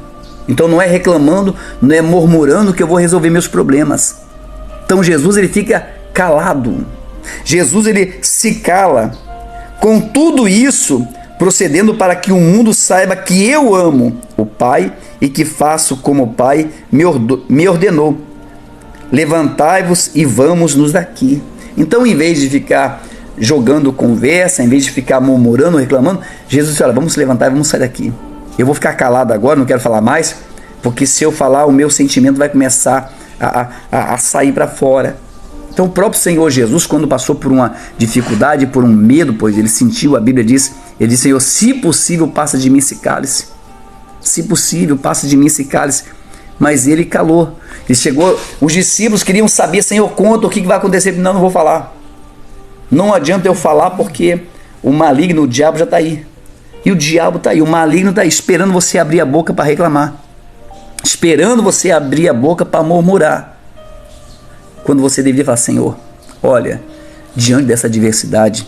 Speaker 1: Então não é reclamando, não é murmurando que eu vou resolver meus problemas. Então Jesus, ele fica calado. Jesus, ele se cala. Com tudo isso, procedendo para que o mundo saiba que eu amo o Pai e que faço como o Pai me ordenou. Levantai-vos e vamos-nos daqui. Então, em vez de ficar jogando conversa, em vez de ficar murmurando, reclamando, Jesus disse, olha, vamos se levantar e vamos sair daqui. Eu vou ficar calado agora, não quero falar mais, porque se eu falar, o meu sentimento vai começar a sair para fora. Então o próprio Senhor Jesus, quando passou por uma dificuldade, por um medo, pois ele sentiu, a Bíblia diz, ele disse, Senhor, se possível, passa de mim esse cálice. Se possível, passa de mim esse cálice. Mas ele calou. Ele chegou, os discípulos queriam saber, Senhor, conta o que vai acontecer. Não vou falar. Não adianta eu falar, porque o maligno, o diabo já está aí. E o diabo está aí, o maligno está aí, esperando você abrir a boca para reclamar. Esperando você abrir a boca para murmurar. Quando você deveria falar, Senhor, olha, diante dessa adversidade,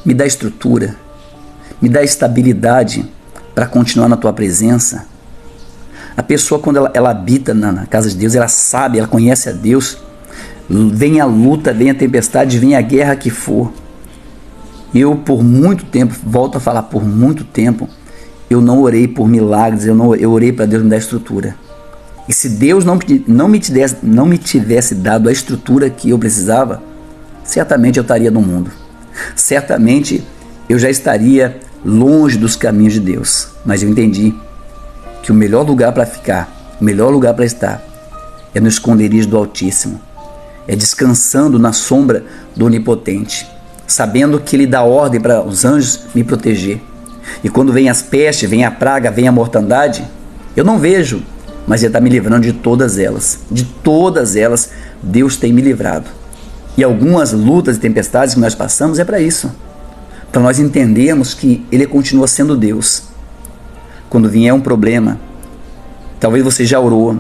Speaker 1: me dá estrutura, me dá estabilidade para continuar na tua presença. A pessoa, quando ela habita na casa de Deus, ela sabe, ela conhece a Deus. Vem a luta, vem a tempestade, vem a guerra que for. Eu, por muito tempo, volto a falar, por muito tempo, eu não orei por milagres, eu orei para Deus me dar estrutura. E se Deus não me tivesse dado a estrutura que eu precisava, certamente eu estaria no mundo. Certamente eu já estaria longe dos caminhos de Deus. Mas eu entendi que o melhor lugar para ficar, o melhor lugar para estar, é no esconderijo do Altíssimo. É descansando na sombra do Onipotente, sabendo que Ele dá ordem para os anjos me proteger. E quando vem as pestes, vem a praga, vem a mortandade, eu não vejo, mas Ele está me livrando de todas elas. De todas elas, Deus tem me livrado. E algumas lutas e tempestades que nós passamos é para isso. Para nós entendermos que Ele continua sendo Deus. Quando vier um problema, talvez você já orou,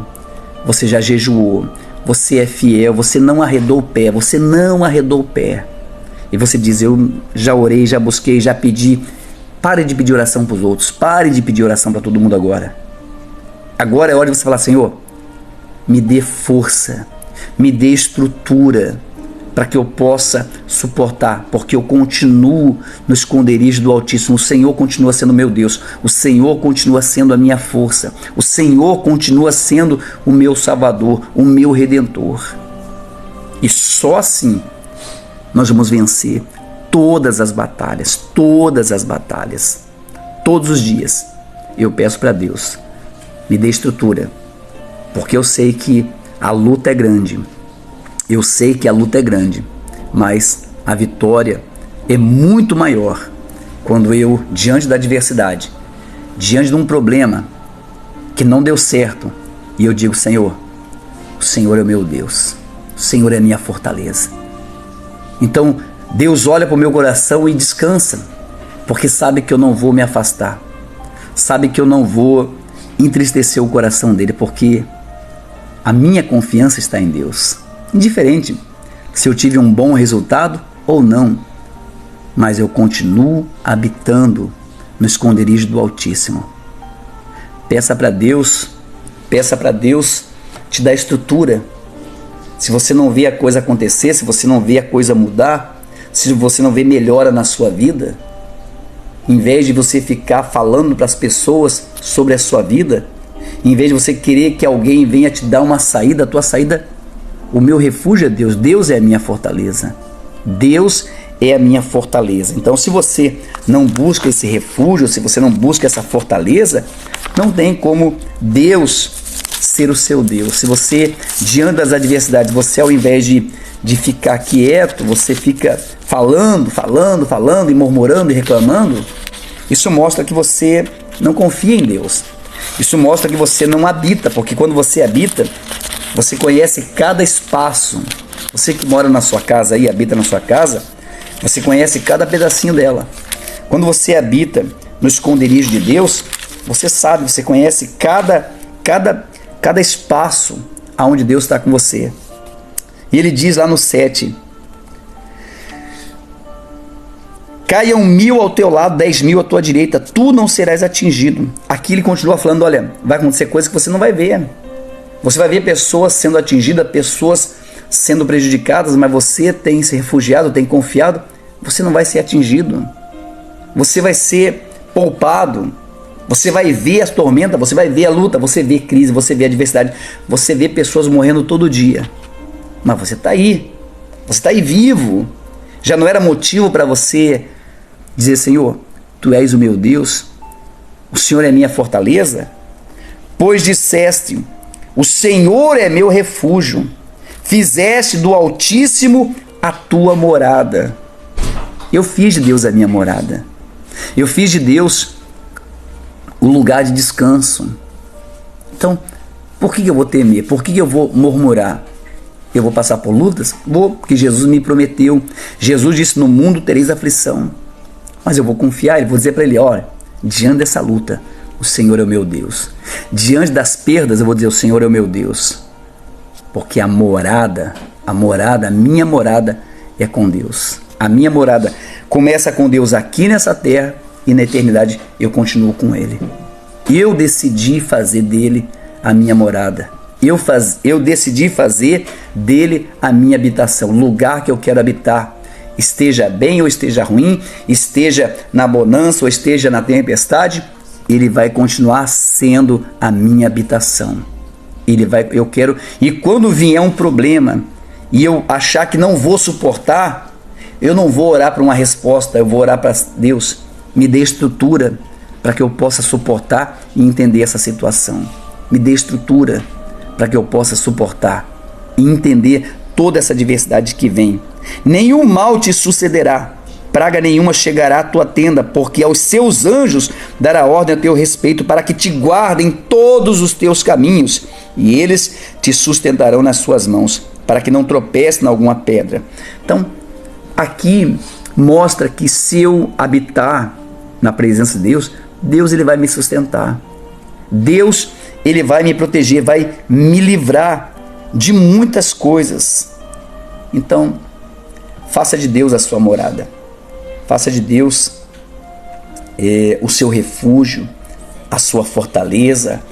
Speaker 1: você já jejuou, você é fiel, você não arredou o pé. E você diz, eu já orei, já busquei, já pedi. Pare de pedir oração para os outros. Pare de pedir oração para todo mundo agora. Agora é hora de você falar, Senhor, me dê força, me dê estrutura para que eu possa suportar, porque eu continuo no esconderijo do Altíssimo. O Senhor continua sendo meu Deus. O Senhor continua sendo a minha força. O Senhor continua sendo o meu Salvador, o meu Redentor. E só assim nós vamos vencer todas as batalhas, todos os dias. Eu peço para Deus, me dê estrutura, porque eu sei que a luta é grande, mas a vitória é muito maior quando eu, diante da adversidade, diante de um problema que não deu certo, e eu digo, Senhor, o Senhor é o meu Deus, o Senhor é a minha fortaleza. Então Deus olha para o meu coração e descansa, porque sabe que eu não vou me afastar, sabe que eu não vou entristecer o coração dele, porque A minha confiança está em Deus. Indiferente se eu tive um bom resultado ou não, mas eu continuo habitando no esconderijo do Altíssimo. Peça para Deus te dar estrutura. Se você não vê a coisa acontecer, se você não vê a coisa mudar, se você não vê melhora na sua vida, em vez de você ficar falando para as pessoas sobre a sua vida, em vez de você querer que alguém venha te dar uma saída, a tua saída, o meu refúgio é Deus. Deus é a minha fortaleza. Deus é a minha fortaleza. Então, se você não busca esse refúgio, se você não busca essa fortaleza, não tem como Deus ser o seu Deus. Se você, diante das adversidades, você ao invés de ficar quieto, você fica falando e murmurando e reclamando, isso mostra que você não confia em Deus. Isso mostra que você não habita, porque quando você habita, você conhece cada espaço. Você que mora na sua casa e habita na sua casa, você conhece cada pedacinho dela. Quando você habita no esconderijo de Deus, você sabe, você conhece cada espaço aonde Deus está com você. E ele diz lá no 7: caiam 1000 ao teu lado, 10.000 à tua direita, tu não serás atingido. Aqui ele continua falando, olha, vai acontecer coisa que você não vai ver. Você vai ver pessoas sendo atingidas, pessoas sendo prejudicadas, mas você tem se refugiado, tem confiado, você não vai ser atingido. Você vai ser poupado. Você vai ver as tormentas, você vai ver a luta, você vê crise, você vê adversidade, você vê pessoas morrendo todo dia. Mas você está aí vivo. Já não era motivo para você dizer, Senhor, Tu és o meu Deus, o Senhor é minha fortaleza? Pois disseste, o Senhor é meu refúgio, fizeste do Altíssimo a tua morada. Eu fiz de Deus a minha morada. Eu fiz de Deus o lugar de descanso. Então, por que eu vou temer? Por que eu vou murmurar? Eu vou passar por lutas? Vou, porque Jesus me prometeu. Jesus disse, no mundo tereis aflição. Mas eu vou confiar, eu vou dizer para ele, olha, diante dessa luta, o Senhor é o meu Deus. Diante das perdas, eu vou dizer, o Senhor é o meu Deus. Porque a minha morada é com Deus. A minha morada começa com Deus aqui nessa terra e na eternidade eu continuo com Ele. Eu decidi fazer dele a minha morada. Eu decidi fazer dele a minha habitação, o lugar que eu quero habitar. Esteja bem ou esteja ruim, esteja na bonança ou esteja na tempestade, ele vai continuar sendo a minha habitação. E quando vier um problema e eu achar que não vou suportar, eu não vou orar para uma resposta, eu vou orar para Deus, me dê estrutura para que eu possa suportar e entender essa situação. Me dê estrutura para que eu possa suportar e entender toda essa adversidade que vem. Nenhum mal te sucederá, praga nenhuma chegará à tua tenda, porque aos seus anjos dará ordem a teu respeito para que te guardem todos os teus caminhos, e eles te sustentarão nas suas mãos, para que não tropece em alguma pedra. Então, aqui mostra que se eu habitar na presença de Deus, Deus ele vai me sustentar. Deus ele vai me proteger, vai me livrar de muitas coisas. Então, faça de Deus a sua morada. Faça de Deus o seu refúgio, a sua fortaleza.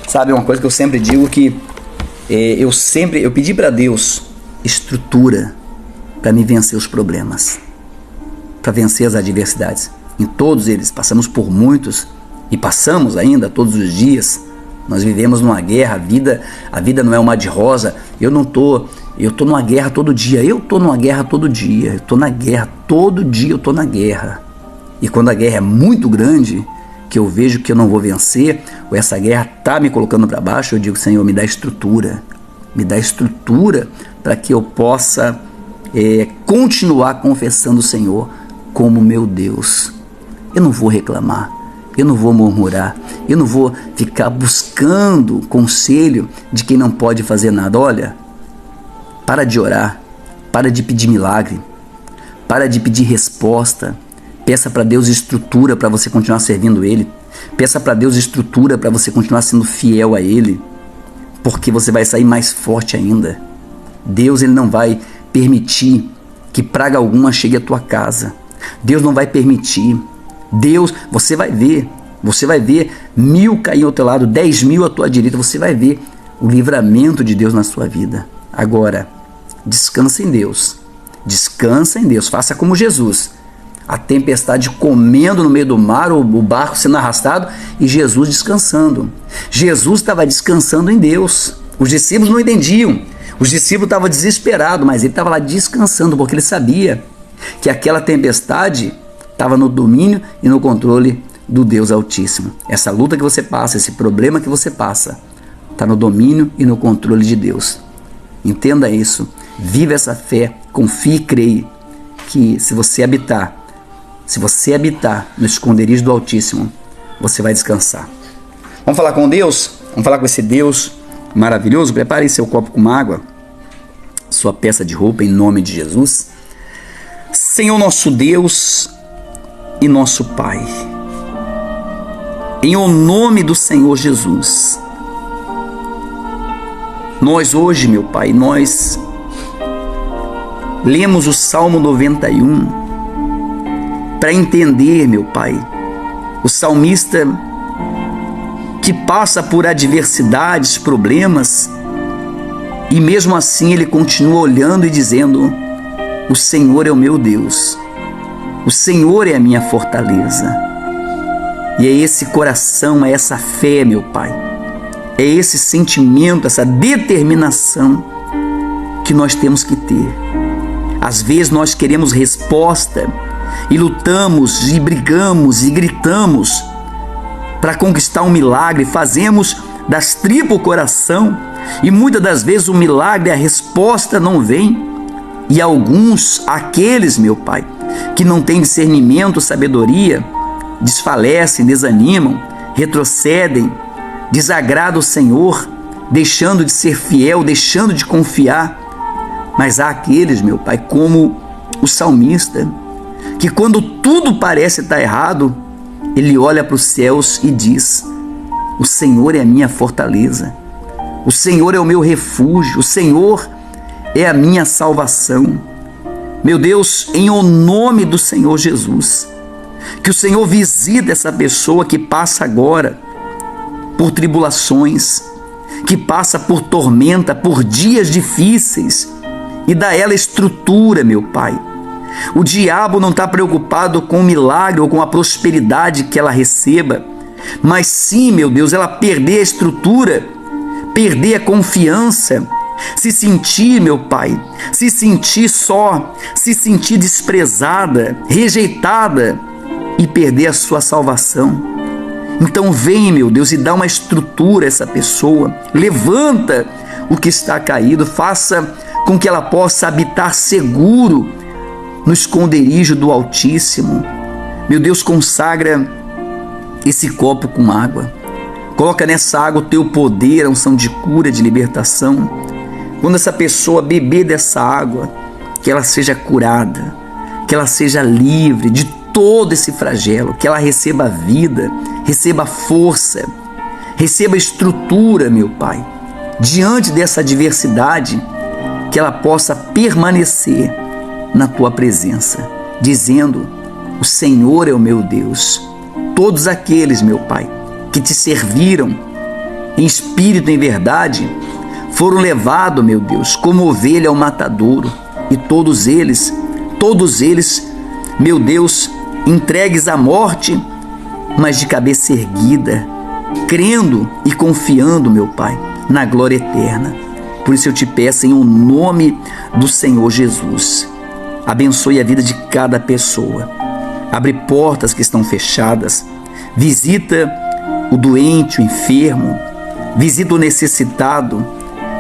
Speaker 1: Sabe, uma coisa que eu sempre digo que eu pedi para Deus estrutura para me vencer os problemas, para vencer as adversidades. Em todos eles, passamos por muitos e passamos ainda todos os dias. Nós vivemos numa guerra, a vida não é uma de rosa. Eu tô numa guerra todo dia. Eu tô numa guerra todo dia. Eu tô na guerra todo dia. Eu tô na guerra. E quando a guerra é muito grande, que eu vejo que eu não vou vencer, ou essa guerra tá me colocando para baixo, eu digo, Senhor, me dá estrutura. Me dá estrutura para que eu possa continuar confessando o Senhor como meu Deus. Eu não vou reclamar. Eu não vou murmurar, eu não vou ficar buscando conselho de quem não pode fazer nada. Olha, para de orar, para de pedir milagre, para de pedir resposta. Peça para Deus estrutura para você continuar servindo Ele. Peça para Deus estrutura para você continuar sendo fiel a Ele. porque você vai sair mais forte ainda. Deus, ele não vai permitir que praga alguma chegue à tua casa. Deus não vai permitir. Deus, você vai ver 1.000 cair ao teu lado, 10.000 à tua direita, você vai ver o livramento de Deus na sua vida. Agora, descansa em Deus, faça como Jesus. A tempestade comendo no meio do mar, o barco sendo arrastado e Jesus descansando. Jesus estava descansando em Deus. Os discípulos não entendiam. Os discípulos estavam desesperados, mas ele estava lá descansando, porque ele sabia que aquela tempestade estava no domínio e no controle do Deus Altíssimo. Essa luta que você passa, esse problema que você passa, está no domínio e no controle de Deus. Entenda isso, viva essa fé, confie e creia que se você habitar no esconderijo do Altíssimo, você vai descansar. Vamos falar com Deus? Vamos falar com esse Deus maravilhoso? Prepare seu copo com água, sua peça de roupa, em nome de Jesus. Senhor nosso Deus e nosso Pai, em o nome do Senhor Jesus, nós hoje, meu Pai, nós lemos o Salmo 91 para entender, meu Pai, o salmista que passa por adversidades, problemas, e mesmo assim ele continua olhando e dizendo: o Senhor é o meu Deus, o Senhor é a minha fortaleza. E é esse coração, é essa fé, meu Pai, é esse sentimento, essa determinação que nós temos que ter. Às vezes nós queremos resposta e lutamos e brigamos e gritamos para conquistar um milagre, fazemos das tripas o coração e muitas das vezes o milagre, a resposta não vem. E alguns, aqueles, meu Pai, que não têm discernimento, sabedoria, desfalecem, desanimam, retrocedem, desagradam o Senhor, deixando de ser fiel, deixando de confiar. Mas há aqueles, meu Pai, como o salmista, que quando tudo parece estar errado, ele olha para os céus e diz: o Senhor é a minha fortaleza, o Senhor é o meu refúgio, o Senhor é a minha salvação. Meu Deus, em o nome do Senhor Jesus, que o Senhor visita essa pessoa que passa agora por tribulações, que passa por tormenta, por dias difíceis, e dá ela estrutura, meu Pai. O diabo não está preocupado com o milagre ou com a prosperidade que ela receba, mas sim, meu Deus, ela perder a estrutura, perder a confiança, se sentir, meu Pai, se sentir só, se sentir desprezada, rejeitada e perder a sua salvação. Então vem, meu Deus, e dá uma estrutura a essa pessoa, levanta o que está caído, faça com que ela possa habitar seguro no esconderijo do Altíssimo. Meu Deus, consagra esse copo com água, coloca nessa água o teu poder, a unção de cura, de libertação. Quando essa pessoa beber dessa água, que ela seja curada, que ela seja livre de todo esse flagelo, que ela receba vida, receba força, receba estrutura, meu Pai, diante dessa adversidade, que ela possa permanecer na tua presença, dizendo: o Senhor é o meu Deus. Todos aqueles, meu Pai, que te serviram em espírito e em verdade, foram levados, meu Deus, como ovelha ao matadouro, e todos eles, meu Deus, entregues à morte, mas de cabeça erguida, crendo e confiando, meu Pai, na glória eterna. Por isso eu te peço, em o nome do Senhor Jesus, abençoe a vida de cada pessoa, abre portas que estão fechadas, visita o doente, o enfermo, visita o necessitado,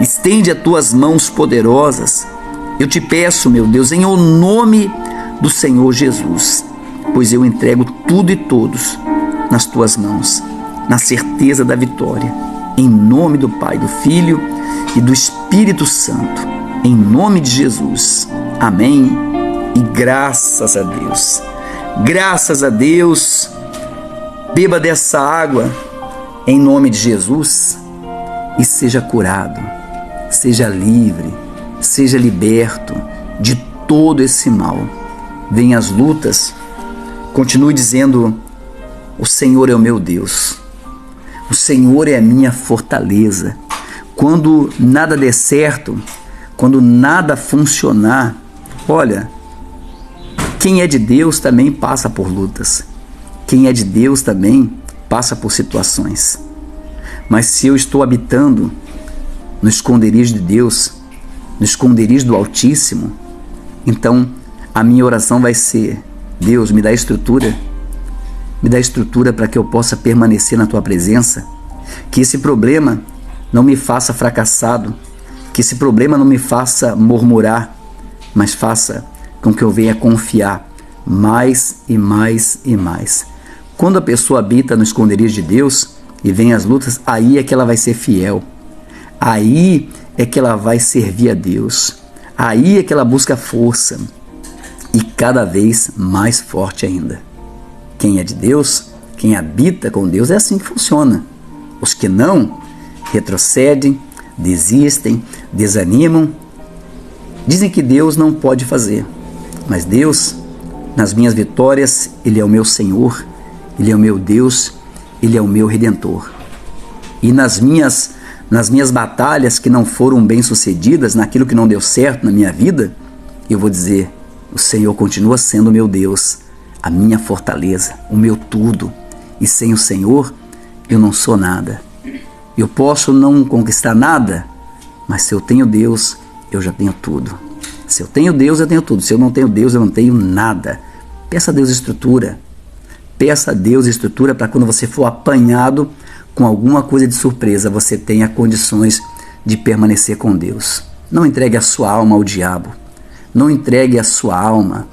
Speaker 1: estende as tuas mãos poderosas. Eu te peço, meu Deus, em o nome do Senhor Jesus, pois eu entrego tudo e todos nas tuas mãos, na certeza da vitória, em nome do Pai, do Filho e do Espírito Santo, em nome de Jesus. Amém e graças a Deus. Graças a Deus. Beba dessa água em nome de Jesus e seja curado, seja livre, seja liberto de todo esse mal. Venham as lutas, continue dizendo: o Senhor é o meu Deus, o Senhor é a minha fortaleza. Quando nada der certo, quando nada funcionar, olha, quem é de Deus também passa por lutas. Quem é de Deus também passa por situações. Mas se eu estou habitando no esconderijo de Deus, no esconderijo do Altíssimo, então a minha oração vai ser: Deus, me dá estrutura para que eu possa permanecer na tua presença, que esse problema não me faça fracassado, que esse problema não me faça murmurar, mas faça com que eu venha confiar mais e mais e mais. Quando a pessoa habita no esconderijo de Deus e vem as lutas, aí é que ela vai ser fiel, aí é que ela vai servir a Deus, aí é que ela busca força e cada vez mais forte ainda. Quem é de Deus, quem habita com Deus, é assim que funciona. Os que não, retrocedem, desistem, desanimam, dizem que Deus não pode fazer. Mas Deus, nas minhas vitórias, Ele é o meu Senhor, Ele é o meu Deus, Ele é o meu Redentor. E nas minhas batalhas que não foram bem sucedidas, naquilo que não deu certo na minha vida, eu vou dizer: o Senhor continua sendo o meu Deus, a minha fortaleza, o meu tudo. E sem o Senhor, eu não sou nada. Eu posso não conquistar nada, mas se eu tenho Deus, eu já tenho tudo. Se eu tenho Deus, eu tenho tudo. Se eu não tenho Deus, eu não tenho nada. Peça a Deus estrutura. Peça a Deus estrutura para quando você for apanhado com alguma coisa de surpresa, você tenha condições de permanecer com Deus. Não entregue a sua alma ao diabo. Não entregue a sua alma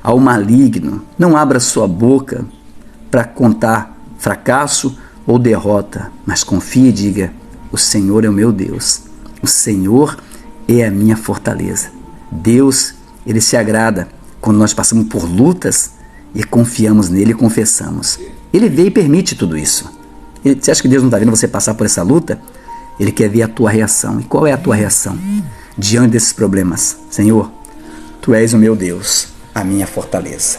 Speaker 1: ao maligno. Não abra sua boca para contar fracasso ou derrota, mas confie e diga: o Senhor é o meu Deus. O Senhor é a minha fortaleza. Deus, Ele se agrada quando nós passamos por lutas e confiamos nele e confessamos. Ele vê e permite tudo isso. Você acha que Deus não está vendo você passar por essa luta? Ele quer ver a tua reação. E qual é a tua reação diante desses problemas? Senhor, Tu és o meu Deus, a minha fortaleza.